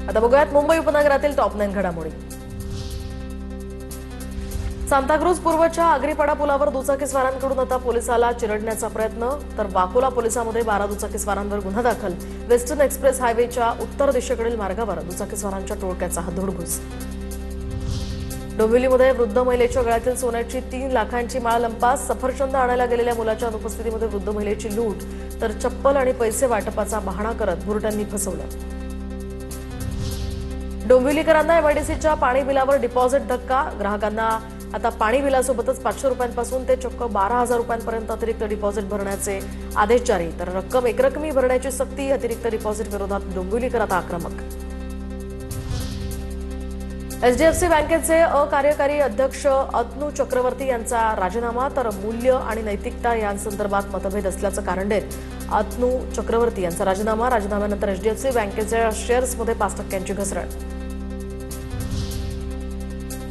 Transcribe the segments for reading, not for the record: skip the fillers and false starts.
आता बघूयात मुंबई उपनगरातील टॉप 9 घडामोडी। सांताक्रूज पूर्वच्या आगरीपाडा पुलावर दुचाकीस्वारांकडून आता पोलिसाला चिरडण्याचा प्रयत्न, तर वाकोला पोलिसांमध्ये 12 दुचाकीस्वारांवर गुन्हा दाखल। वेस्टर्न एक्सप्रेस हायवेच्या उत्तर दिशेकडील मार्गावर दुचाकीस्वारांच्या टोळक्याचा धुडगूस। डोंबिवलीमध्ये वृद्ध महिलेच्या गळ्यातील सोन्याची 3 लाखांची माळ लंपास। सफरचंद आणायला गेलेल्या मुलाच्या अनुपस्थितीमध्ये वृद्ध महिलेची लूट, तर चप्पल आणि पैसे वाटपाचा बहाणा करत बुरट्यांनी फसवलं। डोंबिवलीकरांना एमआयडीसीच्या पाणी बिलावर डिपॉझिट धक्का। ग्राहकांना आता पाणी बिलासोबतच 500 रुपयांपासून ते चक्क 12,000 रुपयांपर्यंत अतिरिक्त डिपॉझिट भरण्याचे आदेश जारी, तर रक्कम एकरकमी भरण्याची सक्ती। अतिरिक्त डिपॉझिट विरोधात डोंबिवलीकर आता आक्रमक। एचडीएफसी बँकेचे अकार्यकारी अध्यक्ष अतनू चक्रवर्ती यांचा राजीनामा, तर मूल्य आणि नैतिकता यांसंदर्भात मतभेद असल्याचं कारण देत अतनू चक्रवर्ती यांचा राजीनाम्यानंतर एचडीएफसी बँकेच्या शेअर्समध्ये 5% घसरण।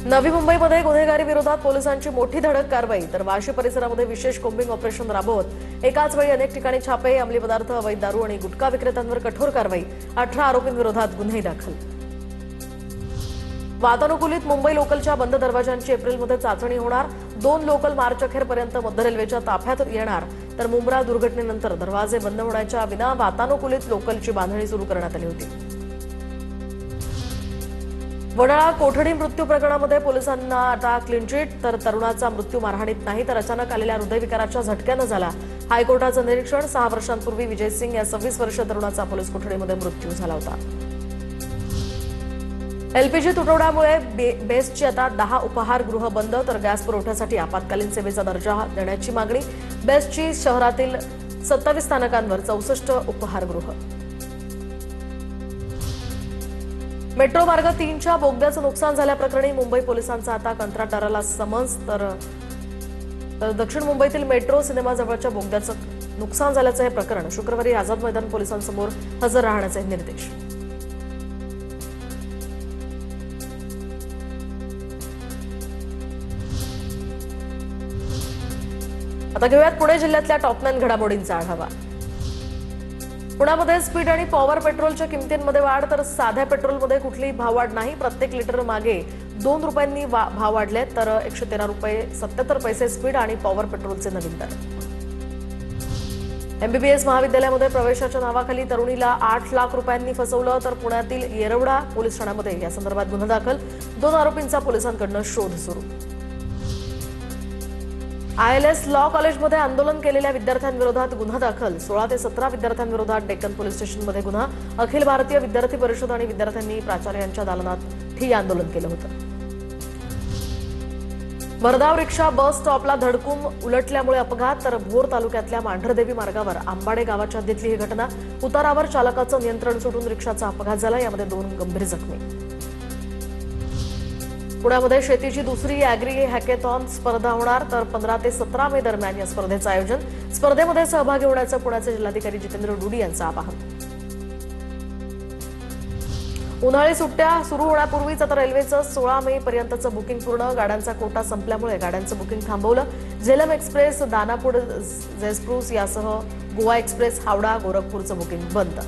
नवी मुंबईमध्ये गुन्हेगारी विरोधात पोलिसांची मोठी धडक कारवाई, तर वाशी परिसरामध्ये विशेष कोम्बिंग ऑपरेशन राबवत एकाच वेळी अनेक ठिकाणी छापे। अंमली पदार्थ, अवैध दारू आणि गुटखा विक्रेत्यांवर कठोर कारवाई। 18 आरोपींविरोधात गुन्हे दाखल। वातानुकूलित मुंबई लोकलच्या बंद दरवाजांची एप्रिलमध्ये चाचणी होणार। 2 लोकल मार्च अखेरपर्यंत मध्य रेल्वेच्या ताफ्यात येणार, तर मुंब्रा दुर्घटनेनंतर दरवाजे बंद होण्याच्या विना वातानुकूलित लोकलची बांधणी सुरू करण्यात आली होती। वडाळा कोठडी मृत्यू प्रकरणामध्ये पोलिसांना आता क्लीन चिट, तर तरुणाचा मृत्यू मारहाणीत नाही तर अचानक आलेल्या हृदयविकाराच्या झटक्यानं झाला। हायकोर्टाचं निरीक्षण, 6 वर्षांपूर्वी विजय सिंग या 26 वर्षीय तरुणाचा पोलीस कोठडीमध्ये मृत्यू झाला होता। एलपीजी तुटवड्यामुळे बेस्टची आता 10 उपहारगृह बंद, तर गॅस पुरवठ्यासाठी आपत्कालीन सेवेचा दर्जा देण्याची मागणी। बेस्टची शहरातील 27 स्थानकांवर 64 उपहारगृह। मेट्रो मार्ग 3च्या बोगद्याचं नुकसान झाल्याप्रकरणी मुंबई पोलिसांचा आता कंत्राटदाराला समन्स, तर दक्षिण मुंबईतील मेट्रो सिनेमाजवळच्या बोगद्याचं नुकसान झाल्याचं हे प्रकरण शुक्रवारी आझाद मैदान पोलिसांसमोर हजर राहण्याचे निर्देश। आता घेऊयात पुणे जिल्ह्यातल्या टॉप 9 घडामोडींचा आढावा। पुण्यामध्ये स्पीड आणि पॉवर पेट्रोलच्या किमतींमध्ये वाढ, तर साध्या पेट्रोलमध्ये कुठलीही भाववाढ नाही। प्रत्येक लिटर मागे 2 रुपयांनी भाव वाढले, तर 113 रुपये 77 पैसे स्पीड आणि पॉवर पेट्रोलचे नवीन दर। एमबीबीएस महाविद्यालयामध्ये प्रवेशाच्या नावाखाली तरुणीला 8 लाख रुपयांनी फसवलं, तर पुण्यातील येरवडा पोलीस ठाण्यामध्ये या संदर्भात गुन्हा दाखल। 2 आरोपींचा पोलिसांकडून शोध सुरू। आयएलएस लॉ कॉलेजमध्ये आंदोलन केलेल्या विद्यार्थ्यांविरोधात गुन्हा दाखल। 16 ते 17 विद्यार्थ्यांविरोधात डेक्कन पोलीस स्टेशनमध्ये गुन्हा। अखिल भारतीय विद्यार्थी परिषद आणि विद्यार्थ्यांनी प्राचार्यांच्या दालनात ठिय्या आंदोलन केलं होतं। भरधाव रिक्षा बस स्टॉपला धडकून उलटल्यामुळे अपघात, तर भोर तालुक्यातल्या मांढरदेवी मार्गावर आंबाडे गावाच्या हद्दीतली ही घटना। उतारावर चालकाचं नियंत्रण सुटून रिक्षाचा अपघात झाला, यामध्ये 2 गंभीर जखमी। पुण्यामध्ये शेतीची दुसरी ॲग्री हॅकेथॉन स्पर्धा होणार, तर 15 ते 17 मे दरम्यान या स्पर्धेचं आयोजन। स्पर्धेमध्ये सहभागी होण्याचं पुण्याचे जिल्हाधिकारी जितेंद्र डुडी यांचं आवाहन। उन्हाळी सुट्ट्या सुरू होण्यापूर्वीच आता रेल्वेचं 16 मे पर्यंतचं बुकिंग पूर्ण। गाड्यांचा कोटा संपल्यामुळे गाड्यांचं बुकिंग थांबवलं। झेलम एक्सप्रेस, दानापूर, जेस्प्रूस यासह गोवा एक्सप्रेस, हावडा, गोरखपूरचं बुकिंग बंद।